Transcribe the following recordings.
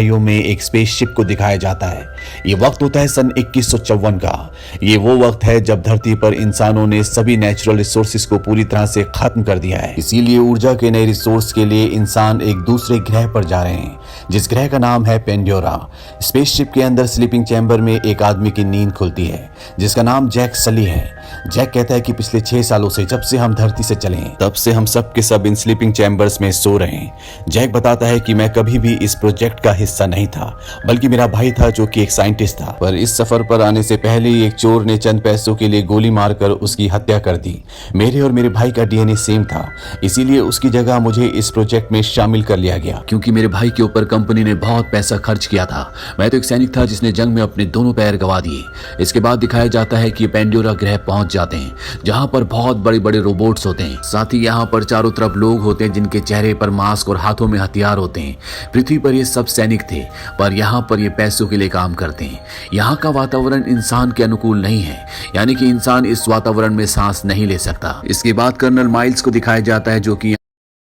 गहराइयों में एक स्पेसशिप को दिखाया जाता है। ये वक्त होता है सन 2154 का। ये वो वक्त है जब धरती पर इंसानों ने सभी नेचुरल रिसोर्सेज को पूरी तरह से खत्म कर दिया है। इसीलिए ऊर्जा के नए रिसोर्स के लिए इंसान एक दूसरे ग्रह पर जा रहे हैं, जिस ग्रह का नाम है पेंडोरा। स्पेसशिप के अंदर स्लीपिंग चैम्बर में एक आदमी की नींद खुलती है, जिसका नाम जैक सली है। जैक कहता है कि पिछले 6 सालों से जब से हम धरती से चले हैं, तब से हम सब के सब इन स्लीपिंग चैम्बर्स में सो रहे हैं। जैक बताता है कि मैं कभी भी इस प्रोजेक्ट का हिस्सा नहीं था, बल्कि मेरा भाई था जो कि एक साइंटिस्ट था। पर इस सफर पर आने से पहले ही एक चोर ने चंद पैसों के लिए गोली मारकर उसकी हत्या कर दी। मेरे और मेरे भाई का डीएनए सेम था, इसीलिए उसकी जगह मुझे इस प्रोजेक्ट में शामिल कर लिया गया, क्योंकि मेरे भाई के ऊपर कंपनी ने बहुत पैसा खर्च किया था। मैं तो एक सैनिक था जिसने जंग में अपने दोनों पैर गंवा दिए। इसके बाद दिखाया जाता है कि पेंडोरा ग्रह पहुंच जाते हैं, जहां पर बहुत बड़े बड़े रोबोट्स होते हैं। साथ ही यहाँ पर चारों तरफ लोग होते हैं जिनके चेहरे पर मास्क और हाथों में हथियार होते हैं। पृथ्वी पर ये सब सैनिक थे, पर यहाँ पर ये पैसों के लिए काम करते हैं। यहाँ का वातावरण इंसान के अनुकूल नहीं है, यानी कि इंसान इस वातावरण में सांस नहीं ले सकता। इसके बाद कर्नल माइल्स को दिखाया जाता है जो कि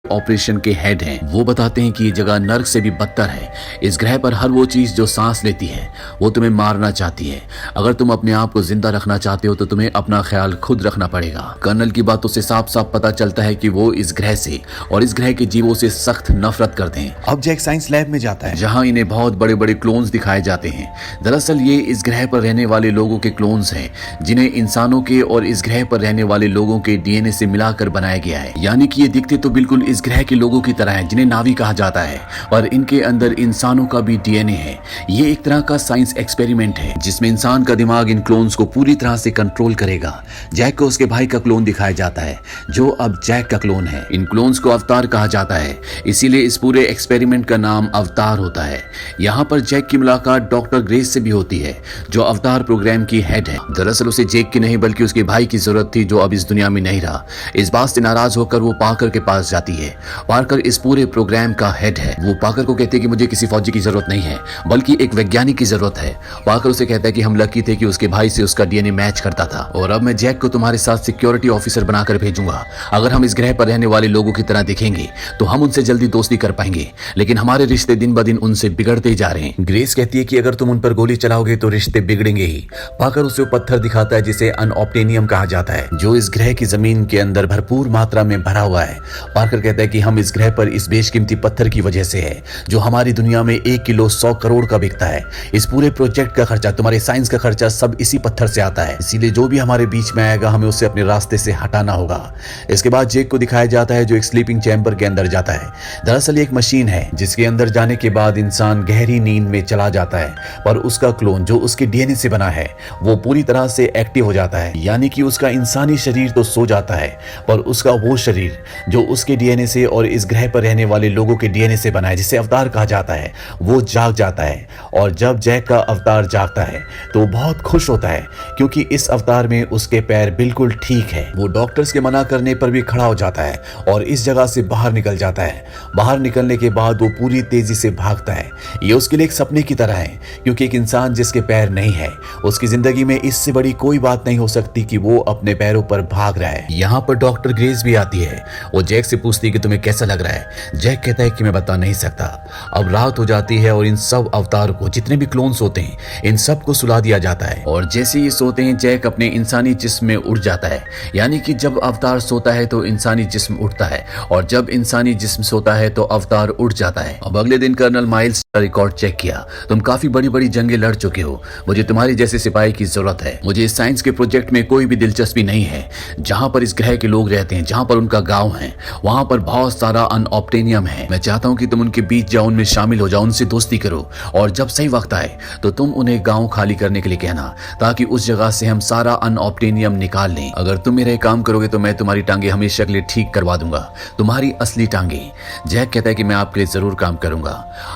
ऑपरेशन के हेड हैं। वो बताते हैं कि ये जगह नर्क से भी बदतर है। इस ग्रह पर हर वो चीज जो सांस लेती है वो तुम्हें मारना चाहती है। अगर तुम अपने आप को जिंदा रखना चाहते हो तो तुम्हें अपना ख्याल खुद रखना पड़ेगा। कर्नल की बातों से साफ साफ पता चलता है कि वो इस ग्रह से और इस ग्रह के जीवों से सख्त नफरत करते हैं। अब जैक साइंस लैब में जाता है, जहाँ इन्हें बहुत बड़े बड़े क्लोन्स दिखाए जाते हैं। दरअसल ये इस ग्रह पर रहने वाले लोगों के क्लोन्स हैं, जिन्हें इंसानों के और इस ग्रह पर रहने वाले लोगों के डीएनए से मिलाकर बनाया गया है। यानी कि ये दिखते तो बिल्कुल इस ग्रह के लोगों की तरह हैं, जिन्हें नावी कहा जाता है, और इनके अंदर इंसानों का भी डीएनए है। ये एक तरह का साइंस एक्सपेरिमेंट है जिसमें इंसान का दिमाग इन क्लोन्स को पूरी तरह से कंट्रोल करेगा। जैक को उसके भाई का क्लोन दिखाया जाता है, जो अब जैक का क्लोन है। इन क्लोन्स को अवतार कहा जाता है, इसीलिए इस पूरे एक्सपेरिमेंट का नाम अवतार होता है। यहाँ पर जैक की मुलाकात डॉक्टर ग्रेस से भी होती है, जो अवतार प्रोग्राम की हेड है। दरअसल उसे जैक की नहीं बल्कि उसके भाई की जरूरत थी, जो अब इस दुनिया में नहीं रहा। इस बात से नाराज होकर वो पार्कर के पास जाती है। पार्कर इस पूरे प्रोग्राम का हेड है। वो पार्कर को कहते हैं कि मुझे किसी फौजी की जरूरत नहीं है, बल्कि एक वैज्ञानिक की जरूरत है। पार्कर उसे कहता है कि हम लकी थे कि उसके भाई से उसका डीएनए मैच करता था, और अब मैं जैक को तुम्हारे साथ सिक्योरिटी ऑफिसर बनाकर भेजूंगा। अगर हम इस ग्रह पर रहने वाले लोगों की तरह दिखेंगे तो हम उनसे जल्दी दोस्ती कर पाएंगे, लेकिन हमारे रिश्ते दिन ब दिन उनसे बिगड़ते जा रहे हैं। ग्रेस कहती है कि अगर तुम उन पर गोली चलाओगे तो रिश्ते बिगड़ेंगे ही। पार्कर उसे वो पत्थर दिखाता है जिसे अनऑप्टेनियम कहा जाता है, जो इस ग्रह की जमीन के अंदर भरपूर मात्रा में भरा हुआ है। पार्कर कहता है कि हम इस ग्रह पर इस बेशकीमती पत्थर की वजह से है, जो हमारी दुनिया में 1 किलो 100 करोड़ का बिकता है। इस पूरे प्रोजेक्ट का खर्चा, तुम्हारे साइंस का खर्चा सब इसी पत्थर से आता है, इसीलिए जो भी हमारे बीच में आएगा हमें उसे अपने रास्ते से हटाना होगा। इसके बाद जैक को दिखाया जाता है जो एक स्लीपिंग चैम्बर के अंदर जाता है। दरअसल एक मशीन है जिसके अंदर जाने के बाद इंसान गहरी नींद में चला जाता है, पर उसका क्लोन जो उसके डीएनए से बना है वो पूरी तरह से एक्टिव हो जाता है। यानी कि उसका इंसानी शरीर तो सो जाता है, पर उसका वो शरीर जो उसके डीएनए से और इस ग्रह पर रहने वाले लोगों के डीएनए से बना है, जिसे अवतार कहा जाता है, वो जाग जाता है। और जब जैक का अवतार जागता है तो वो बहुत खुश होता है, क्योंकि इस अवतार में उसके पैर बिल्कुल ठीक है। वो डॉक्टर्स के मना करने पर भी खड़ा हो जाता है और इस जगह से बाहर निकल जाता है। बाहर निकलने के बाद वो पूरी तेजी से भागता है। ये उसके लिए एक सपने की तरह है, क्योंकि एक इंसान जिसके पैर नहीं है, उसकी जिंदगी में इससे बड़ी कोई बात नहीं हो सकती कि वो अपने पैरों पर भाग रहा है। यहाँ पर डॉक्टर ग्रेस भी आती है। वो जैक से पूछती है कि तुम्हें कैसा लग रहा है। जैक कहता है कि मैं बता नहीं सकता। अब रात हो जाती है और इन सब अवतार को, जितने भी क्लोन्स होते हैं, इन सब को सुला दिया जाता है। और जैसे ही सोते हैं जैक अपने इंसानी जिस्म में उठ जाता है। यानी कि जब अवतार सोता है तो इंसानी जिस्म उठता है, और जब इंसानी जिस्म सोता है तो अवतार उठ जाता है। अब अगले दिन कर्नल माइल्स का रिकॉर्ड चेक किया। तुम काफी बड़ी बड़ी जंगें लड़ चुके हो, मुझे तुम्हारे जैसे सिपाही की जरूरत है। मुझे इस साइंस के प्रोजेक्ट में कोई भी दिलचस्पी नहीं है। जहां पर इस ग्रह के लोग रहते हैं, जहां पर उनका गांव है, वहां पर बहुत सारा अनऑप्टेनियम है। मैं चाहता हूं कि तुम उनके बीच जाओ, उनमें शामिल हो जाओ, उनसे दोस्ती करो, और जब सही वक्त आए तो तुम उन्हें गांव खाली करने के लिए कहना, ताकि उस जगह से हम सारा अनऑप्टेनियम निकाल लें। अगर तुम मेरे काम करोगे तो मैं तुम्हारी टांगे हमेशा के लिए ठीक करवा दूंगा, तुम्हारी असली टांगे। जैक कहता है कि मैं आपके लिए जरूर काम करूंगा।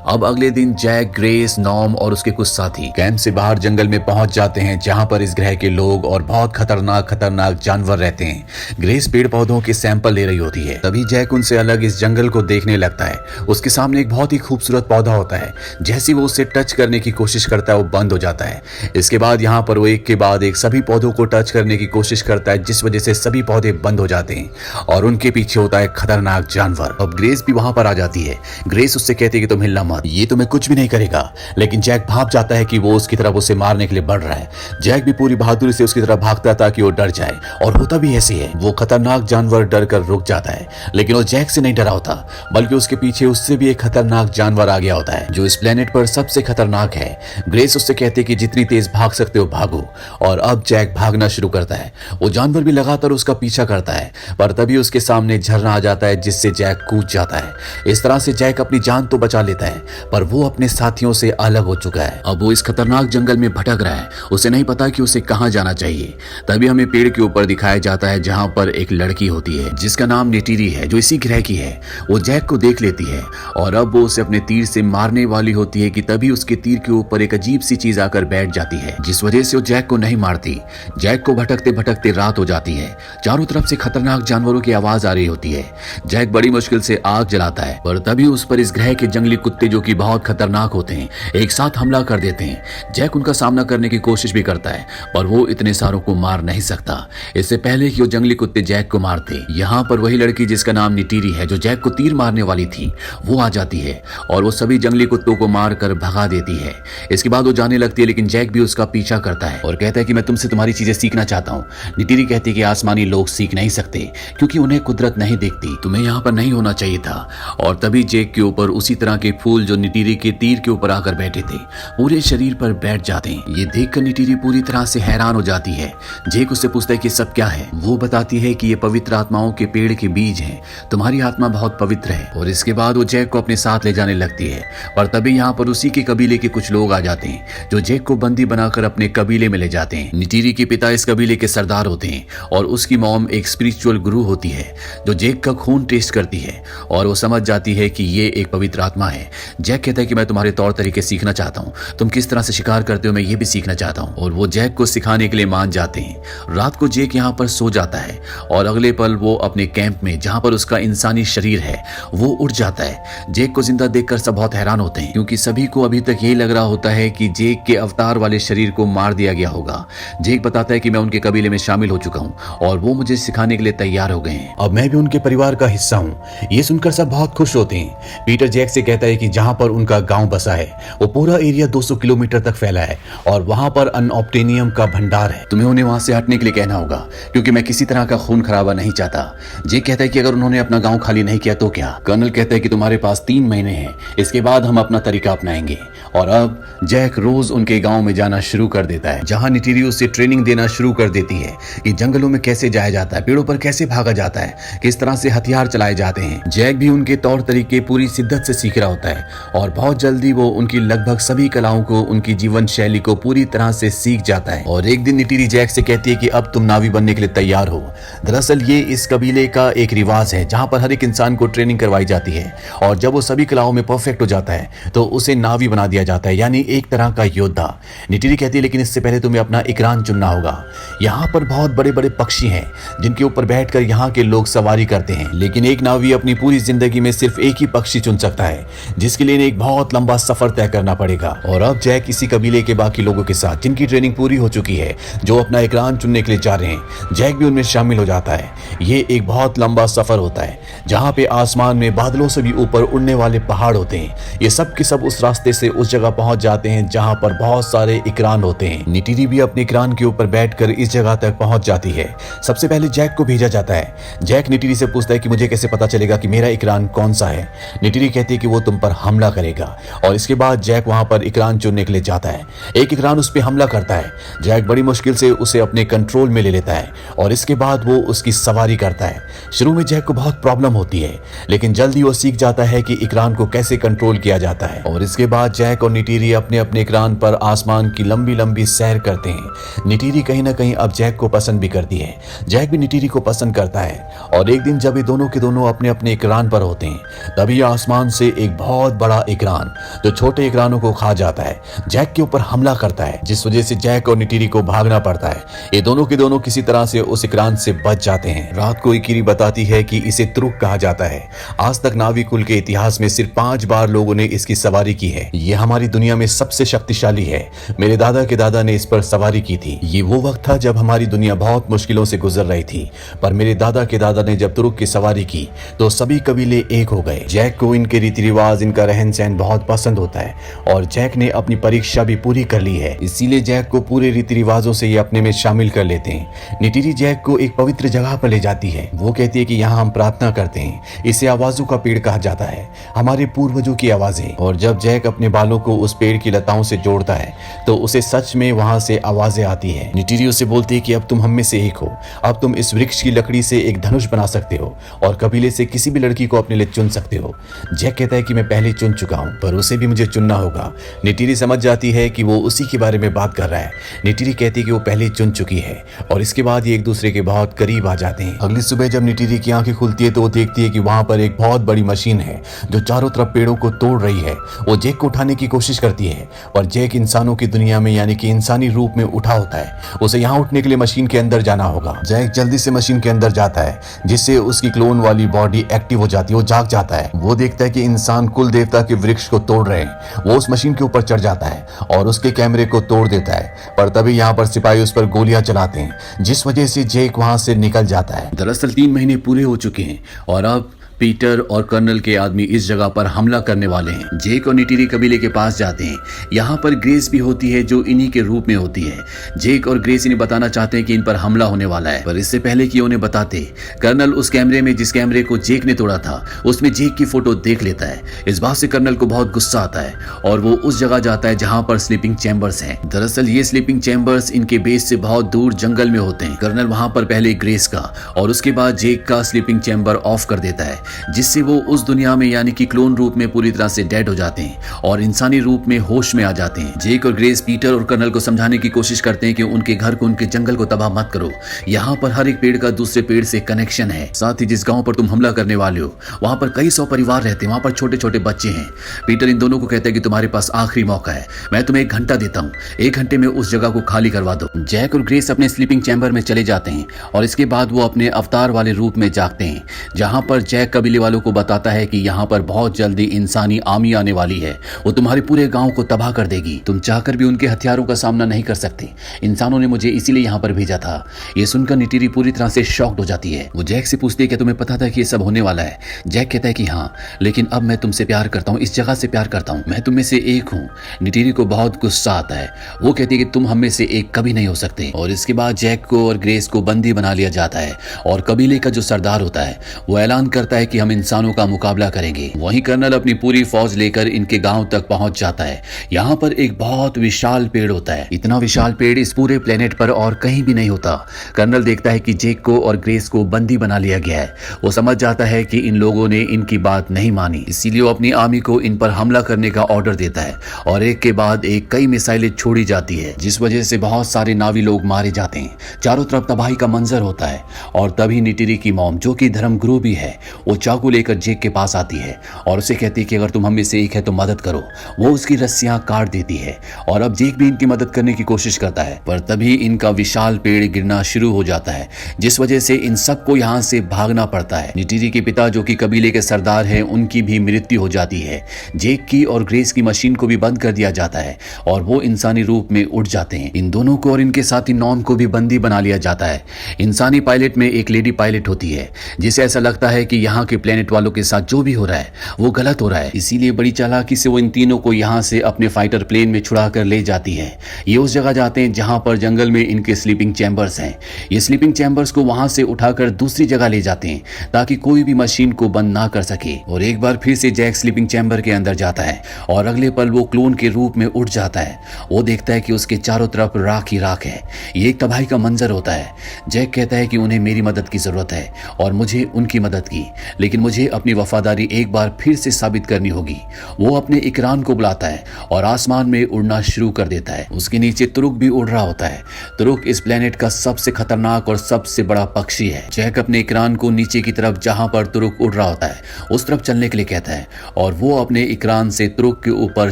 अब अगले दिन जैक, ग्रेस, नॉम और उसके कुछ साथी कैंप से बाहर जंगल में पहुंच जाते हैं, जहां पर इस ग्रह के लोग और बहुत खतरनाक जानवर रहते हैं। ग्रेस पेड़ पौधों के सैंपल ले रही होती है। तभी जैक उनसे अलग इस जंगल को देखने लगता है। उसके सामने एक बहुत ही खूबसूरत पौधा होता है। जैसे वो उसे टच करने की कोशिश करता है वो बंद हो जाता है। इसके बाद यहाँ पर वो एक के बाद एक सभी पौधों को टच करने की कोशिश करता है, जिस वजह से सभी पौधे बंद हो जाते हैं, और उनके पीछे होता है खतरनाक जानवर। अब ग्रेस भी वहां पर आ जाती है। ग्रेस उससे कहती है कि तुम हिलना मत, ये तो तुम्हें कुछ भी नहीं करेगा। लेकिन जैक भाप जाता है कि वो उसकी तरफ उसे मारने के लिए बढ़ रहा है। जैक भी पूरी बहादुरी से उसकी तरफ भागता था कि वो डर जाए, और होता भी ऐसे है। वो खतरनाक जानवर डर कर रुक जाता है, लेकिन वो जैक से नहीं डरा होता, बल्कि उसके पीछे उससे भी एक खतरनाक जानवर आ गया होता है जो इस प्लेनेट पर सबसे खतरनाक है। ग्रेस उससे कहती है कि जितनी तेज भाग सकते हो भागो, और अब जैक भागना शुरू करता है। वो जानवर भी लगातार उसका पीछा करता है, पर तभी उसके सामने झरना आ जाता है जिससे जैक कूद जाता है। इस तरह से जैक अपनी जान तो बचा लेता है, पर वो अपने साथियों से अलग हो चुका है। अब वो इस खतरनाक जंगल में भटक रहा है, उसे नहीं पता कि उसे कहां जाना चाहिए। तभी हमें पेड़ के ऊपर दिखाया जाता है जहां पर एक लड़की होती है जिसका नाम नेटीरी है, जो इसी ग्रह की है। वो जैक को देख लेती है और अब वो उसे अपने तीर से मारने वाली होती है कि तभी उसके तीर के ऊपर एक अजीब सी चीज आकर बैठ जाती है, जिस वजह से वो जैक को नहीं मारती। जैक को भटकते भटकते रात हो जाती है। चारों तरफ से खतरनाक जानवरों की आवाज आ रही होती है। जैक बड़ी मुश्किल से आग जलाता है, पर तभी उस पर इस ग्रह के जंगली कुत्ते, जो कि बहुत खतरनाक होते हैं, एक साथ हमला कर देते हैं। जैक उनका सामना करने की कोशिश भी करता है, पर वो इतने सारों को मार नहीं सकता। इससे पहले कि वो जंगली कुत्ते जैक को मारते, यहाँ पर वही लड़की जिसका नाम नेटीरी है, जो जैक को तीर मारने वाली थी, वो आ जाती है और वो सभी जंगली कुत्तों को मार कर भगा देती है। इसके बाद वो जाने लगती है, लेकिन जैक भी उसका पीछा करता है और कहता है कि मैं तुमसे तुम्हारी चीजें सीखना चाहता हूँ। नेटीरी कहती है कि आसमानी लोग सीख नहीं सकते क्योंकि उन्हें कुदरत नहीं देखती, तुम्हें यहाँ पर नहीं होना चाहिए था। और तभी जैक के ऊपर उसी तरह के फूल जो नेटीरी के तीर के ऊपर आकर बैठे थे, पूरे शरीर पर बैठ जाते हैं। ये देखकर नेटीरी पूरी तरह से हैरान हो जाती है। जैक उससे पूछता है कि सब क्या है। वो बताती है कि ये पवित्र आत्माओं के पेड़ के बीज हैं, तुम्हारी आत्मा बहुत पवित्र है। और इसके बाद वो जैक को अपने साथ ले जाने लगती है, पर तभी यहाँ पर उसी के कबीले के कुछ लोग आ जाते हैं जो जैक को बंदी बनाकर अपने कबीले में ले जाते हैं। नेटीरी के पिता इस कबीले के सरदार होते हैं और उसकी मॉम एक स्पिरिचुअल गुरु होती है जो जैक का खून टेस्ट करती है और वो समझ जाती है कि ये एक पवित्र आत्मा है। जैक कहता है कि मैं तुम्हारे तौर तरीके सीखना चाहता हूँ, तुम किस तरह से शिकार करते हो मैं ये भी सीखना चाहता हूँ। और वो जैक को सिखाने के लिए मान जाते हैं। रात को जैक यहाँ पर सो जाता है और अगले पल वो अपने कैंप में, जहाँ पर उसका इंसानी शरीर है, वो उठ जाता है। जैक को जिंदा देखकर सब बहुत हैरान होते हैं क्योंकि सभी को अभी तक यही लग रहा होता है कि जैक के अवतार वाले शरीर को मार दिया गया होगा। जैक बताता है कि मैं उनके कबीले में शामिल हो चुका हूँ और वो मुझे सिखाने के लिए तैयार हो गए हैं। अब मैं भी उनके परिवार का हिस्सा हूँ। ये सुनकर सब बहुत खुश होते हैं। पीटर जैक से कहता है कि जहाँ पर उनका गांव बसा है वो पूरा एरिया 200 किलोमीटर तक फैला है और वहां पर अनऑब्टेनियम का भंडार है। तुम्हें उन्हें वहां से हटने के लिए कहना होगा क्योंकि मैं किसी तरह का खून खराबा नहीं चाहता। जैक कहता है कि अगर उन्होंने अपना गांव खाली नहीं किया तो क्या। कर्नल कहता है कि तुम्हारे पास 3 महीने हैं, इसके बाद हम अपना तरीका अपनाएंगे। और अब जैक रोज उनके गांव में जाना शुरू कर देता है, जहां नेटीरी उसे ट्रेनिंग देना शुरू कर देती है कि जंगलों में कैसे जाया जाता है, पेड़ों पर कैसे भागा जाता है, किस तरह से हथियार चलाए जाते हैं। जैक भी उनके तौर तरीके पूरी शिद्दत से सीख रहा होता है और बहुत जल्दी वो उनकी लगभग सभी कलाओं को, उनकी जीवन शैली को पूरी तरह से सीख जाता है। और एक दिन नेटीरी जैक से कहती है कि अब तुम नावी बनने के लिए तैयार हो। दरअसल ये इस कबीले का एक रिवाज है जहां पर हर एक इंसान को ट्रेनिंग करवाई जाती है और जब वो सभी कलाओं में परफेक्ट हो जाता है तो उसे नावी बना दिया जाता है, यानी एक तरह का योद्धा। नेटीरी कहती है लेकिन इससे पहले तुम्हें अपना इकरान चुनना होगा। यहाँ पर बहुत बड़े बड़े पक्षी हैं जिनके ऊपर बैठकर यहाँ के लोग सवारी करते हैं, लेकिन एक नावी अपनी पूरी जिंदगी में सिर्फ एक ही पक्षी चुन सकता है, जिसके लिए एक बहुत लंबा सफर तय करना पड़ेगा। और अब जैक इसी कबीले के बाकी लोगों के साथ, जिनकी ट्रेनिंग पूरी हो चुकी है, जो अपना इकरान चुनने के लिए जा रहे हैं, जैक भी उनमें शामिल हो जाता है। ये एक बहुत लंबा सफर होता है जहाँ पे आसमान में बादलों से भी ऊपर उड़ने वाले पहाड़ होते हैं। ये सब के सब उस रास्ते से उस जगह पहुंच जाते हैं जहाँ पर बहुत सारे इकरान होते हैं। नेटीरी भी अपने इकरान के ऊपर बैठकर इस जगह तक पहुंच जाती है। सबसे पहले जैक को भेजा जाता है। जैक नेटीरी से पूछता है कि मुझे कैसे पता चलेगा कि मेरा इकरान कौन सा है। नेटीरी कहती है कि वो तुम पर हमला करेगा और इसके बाद जैक वहां पर इकरान चुनने के लिए जाता है। एक इकरान उस पर हमला करता है। जैक बड़ी मुश्किल से उसे अपने कंट्रोल में ले लेता है और इसके बाद वो उसकी सवारी करता है। शुरू में जैक को बहुत प्रॉब्लम होती है, लेकिन जल्दी वो सीख जाता है कि इकरान को कैसे कंट्रोल किया जाता है। और इसके बाद जैक और नेटीरी अपने अपने इकरान पर आसमान की लंबी लंबी सैर करते हैं। नेटीरी कहीं ना कहीं अब जैक को पसंद भी करती है। जैक भी नेटीरी को पसंद करता है और एक दिन जब ये दोनों के दोनों अपने अपने इकरान पर होते हैं, तभी आसमान से एक बहुत बड़ा इकरान जो छोटे इकरानों को खा जाता है, जैक के ऊपर हमला करता है, जिस वजह से जैक और नेटीरी को भागना पड़ता है। ये दोनों के दोनों किसी तरह से उस इकरान से बच जाते हैं। रात को इकिरी बताती है कि इसे तुरुक कहा जाता है। आज तक नावी कुल के इतिहास में सिर्फ 5 बार लोगों ने इसकी सवारी की है। ये हमारी दुनिया में सबसे शक्तिशाली है। मेरे दादा के दादा ने इस पर सवारी की थी। ये वो वक्त था जब हमारी दुनिया बहुत मुश्किलों से गुजर रही थी, पर मेरे दादा के दादा ने जब तुरुक की सवारी की तो सभी कबीले एक हो गए। जैक को इनके रीति रिवाज, इनका रहन सहन प्लान बहुत पसंद होता है और जैक ने अपनी परीक्षा भी पूरी कर ली है, इसीलिए जैक को पूरे रीति रिवाजों से ये अपने में शामिल कर लेते हैं। निटिरी जैक को एक पवित्र जगह पर ले जाती है। वो कहती है कि यहाँ हम प्रार्थना करते हैं, इसे आवाजों का पेड़ कहा जाता है, हमारे पूर्वजों की आवाजें। और जब जैक अपने बालों को उस पेड़ की लताओं से जोड़ता है तो उसे सच में वहां से आवाजें आती है। निटिरी उसे बोलती है कि अब तुम हम में से एक हो, अब तुम इस वृक्ष की लकड़ी से एक धनुष बना सकते हो और कबीले से किसी भी लड़की को अपने लिए चुन सकते हो। जैक कहता है कि मैं पहले चुन चुका हूं, पर उसे भी मुझे चुनना होगा। निटिरी समझ जाती है कि वो उसी के बारे में बात कर रहा है। निटिरी कहती है कि वो पहले चुन चुकी है और इसके बाद ये एक दूसरे के बहुत करीब आ जाते हैं। अगली सुबह जब निटिरी की आंखें खुलती है तो वो देखती है कि वहां पर एक बहुत बड़ी मशीन है जो चारों तरफ पेड़ों को तोड़ रही है। वो जैक को उठाने की कोशिश करती है और जैक इंसानों की दुनिया में यानी कि इंसानी रूप में उठा होता है। उसे यहाँ उठने के लिए मशीन के अंदर जाना होगा। जैक जल्दी से मशीन के अंदर जाता है जिससे उसकी क्लोन वाली बॉडी एक्टिव हो जाती है। वो जाग जाता है। वो देखता है कि इंसान कुल देवता के वृक्ष को तोड़ रहे हैं। वो उस मशीन के ऊपर चढ़ जाता है और उसके कैमरे को तोड़ देता है, पर तभी यहाँ पर सिपाही उस पर गोलियां चलाते हैं जिस वजह से जैक वहां से निकल जाता है। दरअसल 3 महीने पूरे हो चुके हैं और अब पीटर और कर्नल के आदमी इस जगह पर हमला करने वाले हैं। जेक और निटिरी कबीले के पास जाते हैं। यहाँ पर ग्रेस भी होती है जो इन्हीं के रूप में होती है। जेक और ग्रेस इन्हें बताना चाहते हैं कि इन पर हमला होने वाला है, पर इससे पहले कि उन्हें बताते कर्नल उस कैमरे में जिस कैमरे को जेक ने तोड़ा था उसमें जेक की फोटो देख लेता है। इस बात से कर्नल को बहुत गुस्सा आता है और वो उस जगह जाता है जहाँ पर स्लीपिंग चैम्बर्स हैं। दरअसल ये स्लीपिंग चैम्बर्स इनके बेस से बहुत दूर जंगल में होते हैं। कर्नल वहां पर पहले ग्रेस का और उसके बाद जेक का स्लीपिंग चैम्बर ऑफ कर देता है जिससे वो उस दुनिया में यानी कि क्लोन रूप में पूरी तरह से डेड हो जाते हैं और इंसानी रूप में होश में आ जाते हैं। जेक और ग्रेस पीटर और कर्नल को समझाने की कोशिश करते हैं कि उनके घर को, उनके जंगल को तबाह मत करो। यहाँ पर हर एक पेड़ का दूसरे पेड़ से कनेक्शन है। साथ ही जिस गांव पर तुम हमला करने वाले हो वहां पर कई 100 परिवार रहते हैं, वहां पर छोटे छोटे बच्चे हैं। पीटर इन दोनों को कहता है कि तुम्हारे पास आखिरी मौका है, मैं तुम्हें 1 घंटा देता हूँ, 1 घंटे में उस जगह को खाली करवा दो। जैक और ग्रेस अपने स्लीपिंग चैम्बर में चले जाते हैं और इसके बाद वो अपने अवतार वाले रूप में जागते हैं, जहां पर जैक कबीले वालों को बताता है कि यहाँ पर बहुत जल्दी इंसानी आर्मी आने वाली है। वो तुम्हारे पूरे गांव को तबाह कर देगी। तुम चाहकर भी उनके हथियारों का सामना नहीं कर सकते। इंसानों ने मुझे इसीलिए यहाँ पर भेजा था। ये सुनकर निटिरी पूरी तरह से शॉक्ड हो जाती है। वो जैक से पूछती है कि तुम्हें पता था कि ये सब होने वाला है? जैक कहता है कि हाँ, लेकिन अब मैं तुमसे प्यार करता हूँ, इस जगह से प्यार करता हूँ, मैं तुम में से एक हूँ। निटिरी को बहुत गुस्सा आता है। वो कहती है कि तुम हम में से एक कभी नहीं हो सकते। और इसके बाद जैक को और ग्रेस को बंदी बना लिया जाता है और कबीले का जो सरदार होता है वो ऐलान करता है कि हम इंसानों का मुकाबला करेंगे। वहीं कर्नल अपनी पूरी फौज लेकर इनके गांव तक पहुंच जाता है। यहाँ पर एक बहुत विशाल पेड़ होता है। इतना विशाल पेड़ इस पूरे प्लेनेट पर और कहीं भी नहीं होता। कर्नल देखता है कि जेक को और ग्रेस को बंदी बना लिया गया है। वो समझ जाता है कि इन लोगों ने इनकी बात नहीं मानी, इसीलिए वो अपनी आर्मी को इन पर हमला करने का ऑर्डर देता है और एक के बाद एक कई मिसाइलें छोड़ी जाती है जिस वजह से बहुत सारे नावी लोग मारे जाते हैं। चारों तरफ तबाही का मंजर होता है और तभी निटिरी की मॉम, जो कि धर्मगुरु भी है, वो चाकू लेकर जेक के पास आती है और उसे कहती है कि अगर तुम हम में से एक है तो मदद करो। वो उसकी रस्सियां काट देती है और अब जेक भी इनकी मदद करने की कोशिश करता है, पर तभी इनका विशाल पेड़ गिरना शुरू हो जाता है जिस वजह से इन सबको यहाँ से भागना पड़ता है। निटिरी के पिता, जो कि कबीले के सरदार हैं, उनकी भी मृत्यु हो जाती है। जेक की और ग्रेस की मशीन को भी बंद कर दिया जाता है और वो इंसानी रूप में उठ जाते हैं। इन दोनों को और इनके साथी नॉर्म को भी बंदी बना लिया जाता है। इंसानी पायलट में एक लेडी पायलट होती है जिसे ऐसा लगता है कि यहाँ के प्लेनेट वालों के साथ जो भी हो रहा है वो गलत हो रहा है, इसीलिए बड़ी चालाकी से वो इन तीनों को यहाँ से अपने फाइटर प्लेन में छुड़ा कर ले जाती है। ये उस जगह जाते हैं जहाँ पर जंगल में इनके स्लीपिंग चैम्बर्स हैं। ये स्लीपिंग चैम्बर्स को वहां से उठाकर दूसरी जगह ले जाते हैं ताकि कोई भी मशीन को बंद ना कर सके। और एक बार फिर से जैक स्लीपिंग चैम्बर के अंदर जाता है और अगले पल वो क्लोन के रूप में उठ जाता है। वो देखता है कि उसके चारों तरफ राख ही राख है। ये एक तबाही का मंजर होता है। जैक कहता है कि उन्हें मेरी मदद की जरूरत है और मुझे उनकी मदद की, लेकिन मुझे अपनी वफादारी एक बार फिर से साबित करनी होगी। वो अपने इकरान को बुलाता है और आसमान में उड़ना शुरू कर देता है। उसके नीचे तुरुक भी उड़ रहा होता है। तुरुक इस प्लेनेट का सबसे खतरनाक और सबसे बड़ा पक्षी है। जैक अपने इकरान को नीचे की तरफ, जहां पर तुरुक उड़ रहा होता है, उस तरफ चलने के लिए कहता है और वो अपने इकरान से तुरुक के ऊपर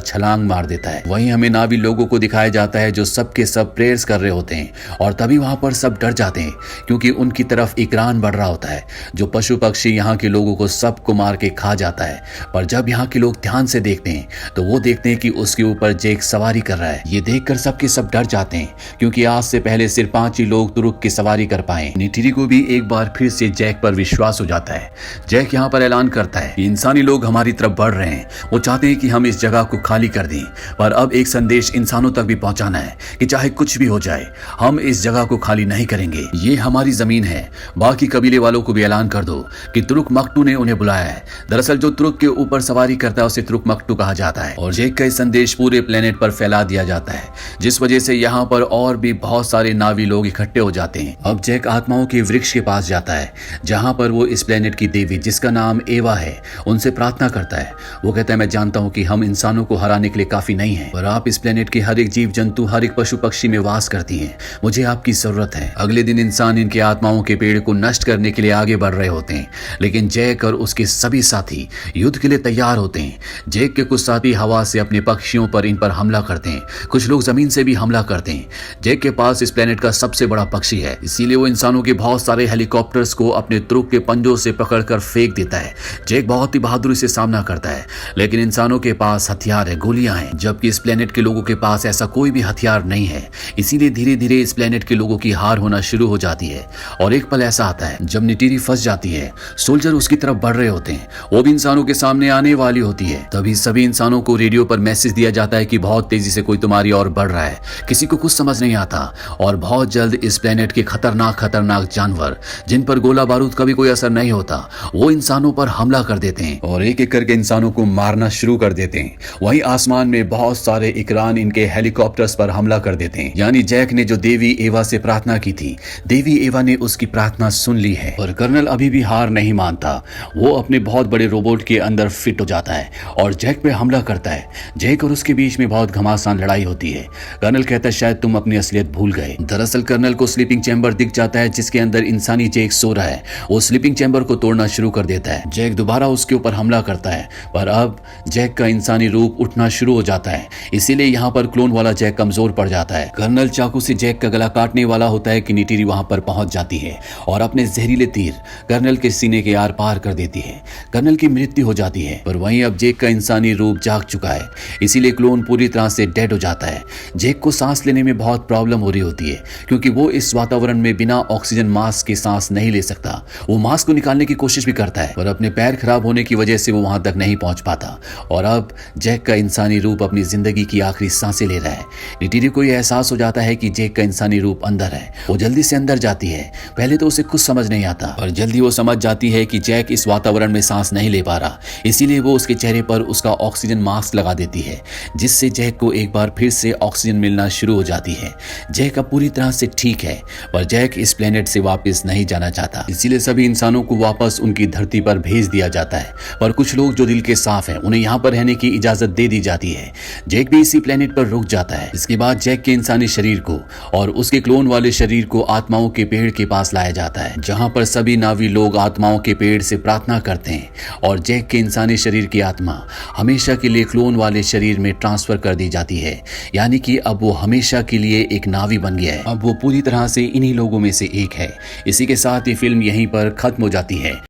छलांग मार देता है। वहीं हमें नावी लोगों को दिखाया जाता है जो सबके सब प्रेयर्स कर रहे होते हैं और तभी वहां पर सब डर जाते हैं क्योंकि उनकी तरफ इकरान बढ़ रहा होता है। जो पशु पक्षी यहाँ के के लोगों को सबको मार के खा जाता है। पर जब यहाँ के लोग ध्यान से देखते हैं तो वो देखते हैं कि उसके ऊपर जैक सवारी कर रहा है। ये देखकर सबके सब डर जाते हैं, क्योंकि आज से पहले सिर्फ 5 ही लोग तुरुक की सवारी कर पाए। नेटिरी को भी एक बार फिर से जैक पर विश्वास हो जाता है। जैक यहाँ पर ऐलान करता है कि इंसानी लोग हमारी तरफ बढ़ रहे हैं, वो चाहते हैं कि हम इस जगह को खाली कर दें, पर अब एक संदेश इंसानों तक भी पहुंचाना है कि चाहे कुछ भी हो जाए हम इस जगह को खाली नहीं करेंगे। ये हमारी जमीन है। बाकी कबीले वालों को भी ऐलान कर दो कि तुरुक मकटू ने उन्हें बुलाया है। दरअसल जो तुरुक के ऊपर सवारी करता है उसे तुरुक मकटू कहा जाता है। और जैक का संदेश पूरे प्लेनेट पर फैला दिया जाता है, जिस वजह से यहाँ पर और भी बहुत सारे नावी लोग इकट्ठे हो जाते हैं। अब जैक आत्माओं के वृक्ष के पास जाता है, जहाँ पर वो इस प्लेनेट की देवी, जिसका नाम एवा है, उनसे प्रार्थना करता है। वो कहता है, मैं जानता हूँ कि हम इंसानों को हराने के लिए काफी नहीं है, पर आप इस प्लेनेट के हर एक जीव जंतु, हर एक पशु पक्षी में वास करती हैं। मुझे आपकी जरूरत है। अगले दिन इंसान इनके आत्माओं के पेड़ को नष्ट करने के लिए आगे बढ़ रहे होते हैं, लेकिन जैक और उसके सभी साथी युद्ध के लिए तैयार होते हैं। जैक के कुछ साथी हवा से अपने पक्षियों पर इन पर हमला करते हैं, कुछ लोग जमीन से भी हमला करते हैं। जैक के पास इस प्लेनेट का सबसे बड़ा पक्षी है, इसीलिए वो इंसानों के बहुत सारे हेलीकॉप्टर्स को अपने तुरुक के पंजों से पकड़कर फेंक देता है। जैक बहुत ही बहादुरी से सामना करता है, लेकिन इंसानों के पास हथियार है, गोलियां हैं, जबकि इस प्लेनेट के लोगों के पास ऐसा कोई भी हथियार नहीं है। इसीलिए धीरे धीरे इस प्लेनेट के लोगों की हार होना शुरू हो जाती है। और एक पल ऐसा आता है जब नेटिरी फंस जाती है। सोल्जर उसकी तरफ बढ़ रहे होते हैं, वो भी इंसानों के सामने आने वाली होती है। तभी सभी इंसानों को रेडियो पर मैसेज दिया जाता है कि बहुत तेजी से कोई तुम्हारी ओर बढ़ रहा है। किसी को कुछ समझ नहीं आता और बहुत जल्द इस प्लेनेट के खतरनाक जानवर, जिन पर गोला बारूद का भी कोई असर नहीं होता, वो इंसानों पर हमला कर देते हैं और एक एक करके इंसानों को मारना शुरू कर देते हैं। वहीं आसमान में बहुत सारे इकरान इनके हेलीकॉप्टर्स पर हमला कर देते हैं। यानी जैक ने जो देवी एवा से प्रार्थना की थी, देवी एवा ने उसकी प्रार्थना सुन ली है। और कर्नल अभी भी हार नहीं मानता। वो अपने बहुत बड़े रोबोट के अंदर फिट हो जाता है और जैक पे हमला करता है। जैक और उसके बीच में बहुत घमासान लड़ाई होती है। कर्नल कहता है, शायद तुम अपनी असलियत भूल गए। दरअसल कर्नल को स्लीपिंग चैम्बर दिख जाता है, जिसके अंदर इंसानी जैक सो रहा है। वो स्लीपिंग चैम्बर को तोड़ना शुरू कर देता है। जैक दोबारा उसके ऊपर हमला करता है, पर अब जैक का इंसानी रूप उठना शुरू हो जाता है। इसीलिए यहाँ पर क्लोन वाला जैक कमजोर पड़ जाता है। कर्नल चाकू से जैक का गला काटने वाला होता है कि नेटिरी वहां पर पहुंच जाती है और अपने जहरीले तीर कर्नल के सीने के आर पार कर देती है। कर्नल की मृत्यु हो जाती है। पर वहीं अब जैक का इंसानी रूप जाग चुका है, इसीलिए क्लोन पूरी तरह से डेड हो जाता है। जैक को सांस लेने में बहुत प्रॉब्लम हो रही होती है, क्योंकि वो इस वातावरण में बिना ऑक्सीजन मास्क के सांस नहीं ले सकता। वो मास्क को निकालने की कोशिश भी करता है, पर अपने पैर खराब होने की वजह से वो वहां तक नहीं पहुंच पाता। और अब जैक का इंसानी रूप अपनी जिंदगी की आखिरी सांसें ले रहा है। नेटिरी को यह एहसास हो जाता है कि जैक का इंसानी रूप अंदर है। वो जल्दी से अंदर जाती है। पहले तो उसे कुछ समझ नहीं आता, पर जल्दी वो समझ जाती है कि जैक इस वातावरण में सांस नहीं ले पा रहा। इसीलिए वो उसके चेहरे पर उसका ऑक्सीजन मास्क लगा देती है, जिससे जैक को एक बार फिर से ऑक्सीजन मिलना शुरू हो जाती है। जैक अब पूरी तरह से ठीक है, पर जैक इस प्लेनेट से वापस नहीं जाना चाहता। इसीलिए सभी इंसानों को वापस उनकी धरती पर भेज दिया जाता है। पर कुछ लोग जो दिल के साफ हैं, उन्हें यहाँ पर रहने की इजाजत दे दी जाती है। जैक भी इसी प्लेनेट पर रुक जाता है। इसके बाद जैक के इंसानी शरीर को और उसके क्लोन वाले शरीर को आत्माओं के पेड़ के पास लाया जाता है, जहाँ पर सभी नावी लोग आत्माओं के पेड़ से प्रार्थना करते हैं और जैक के इंसानी शरीर की आत्मा हमेशा के लिए क्लोन वाले शरीर में ट्रांसफर कर दी जाती है। यानी कि अब वो हमेशा के लिए एक नावी बन गया है। अब वो पूरी तरह से इन्हीं लोगों में से एक है। इसी के साथ ये फिल्म यहीं पर खत्म हो जाती है।